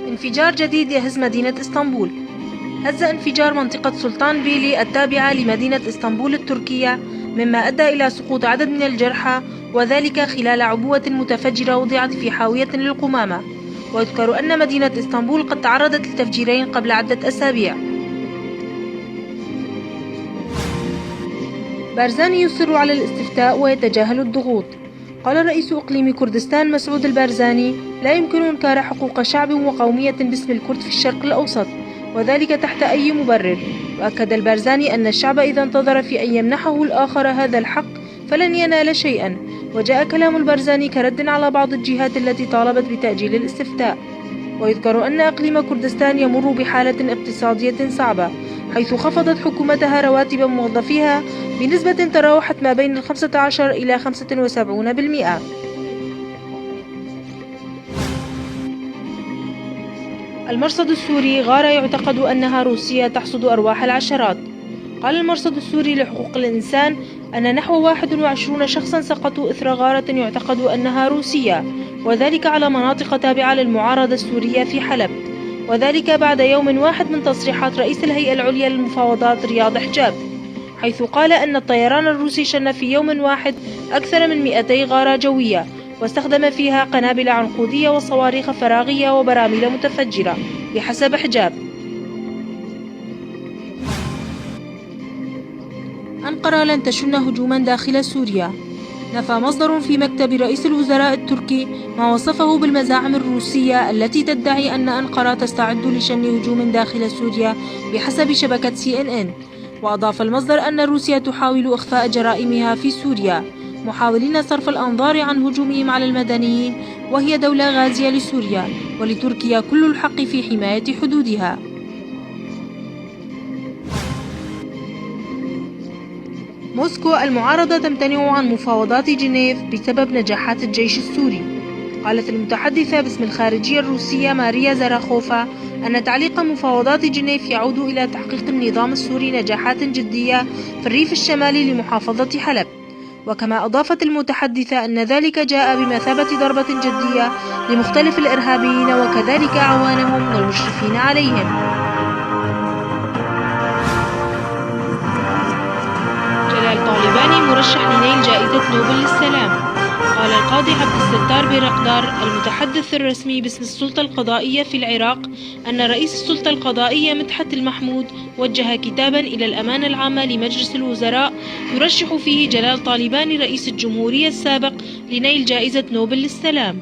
انفجار جديد يهز مدينة اسطنبول. هز انفجار منطقة سلطان بيلي التابعة لمدينة اسطنبول التركية، مما أدى إلى سقوط عدد من الجرحى، وذلك خلال عبوة متفجرة وضعت في حاوية للقمامة. ويذكر أن مدينة اسطنبول قد تعرضت لتفجيرين قبل عدة أسابيع. بارزاني يصر على الاستفتاء ويتجاهل الضغوط. قال رئيس إقليم كردستان مسعود البارزاني: لا يمكن إنكار حقوق شعب وقومية باسم الكرد في الشرق الأوسط، وذلك تحت أي مبرر. وأكد البارزاني أن الشعب إذا انتظر في أن يمنحه الآخر هذا الحق فلن ينال شيئا. وجاء كلام البارزاني كرد على بعض الجهات التي طالبت بتأجيل الاستفتاء. ويذكر أن إقليم كردستان يمر بحالة اقتصادية صعبة، حيث خفضت حكومتها رواتب موظفيها بنسبة تراوحت ما بين 15 إلى 75%. المرصد السوري: غارة يعتقد أنها روسية تحصد أرواح العشرات. قال المرصد السوري لحقوق الإنسان أن نحو 21 شخصا سقطوا إثر غارة يعتقد أنها روسية، وذلك على مناطق تابعة للمعارضة السورية في حلب، وذلك بعد يوم واحد من تصريحات رئيس الهيئة العليا للمفاوضات رياض حجاب، حيث قال أن الطيران الروسي شن في يوم واحد أكثر من 200 غارة جوية، واستخدم فيها قنابل عنقودية وصواريخ فراغية وبراميل متفجرة بحسب حجاب. أنقرة لن تشن هجوما داخل سوريا. نفى مصدر في مكتب رئيس الوزراء التركي ما وصفه بالمزاعم الروسية التي تدعي أن أنقرة تستعد لشن هجوم داخل سوريا بحسب شبكة CNN. وأضاف المصدر أن روسيا تحاول إخفاء جرائمها في سوريا، محاولين صرف الأنظار عن هجومهم على المدنيين، وهي دولة غازية لسوريا، ولتركيا كل الحق في حماية حدودها. موسكو: المعارضة تمتنع عن مفاوضات جنيف بسبب نجاحات الجيش السوري. قالت المتحدثة باسم الخارجية الروسية ماريا زاراخوفا أن تعليق مفاوضات جنيف يعود إلى تحقيق النظام السوري نجاحات جدية في الريف الشمالي لمحافظة حلب. وكما أضافت المتحدثة أن ذلك جاء بمثابة ضربة جدية لمختلف الإرهابيين وكذلك أعوانهم والمشرفين عليهم. جلال طالباني مرشح لنيل جائزة نوبل للسلام. قال القاضي عبد الستار بيرقدار المتحدث الرسمي باسم السلطة القضائية في العراق أن رئيس السلطة القضائية مدحت المحمود وجه كتابا إلى الأمانة العامة لمجلس الوزراء يرشح فيه جلال طالباني رئيس الجمهورية السابق لنيل جائزة نوبل للسلام.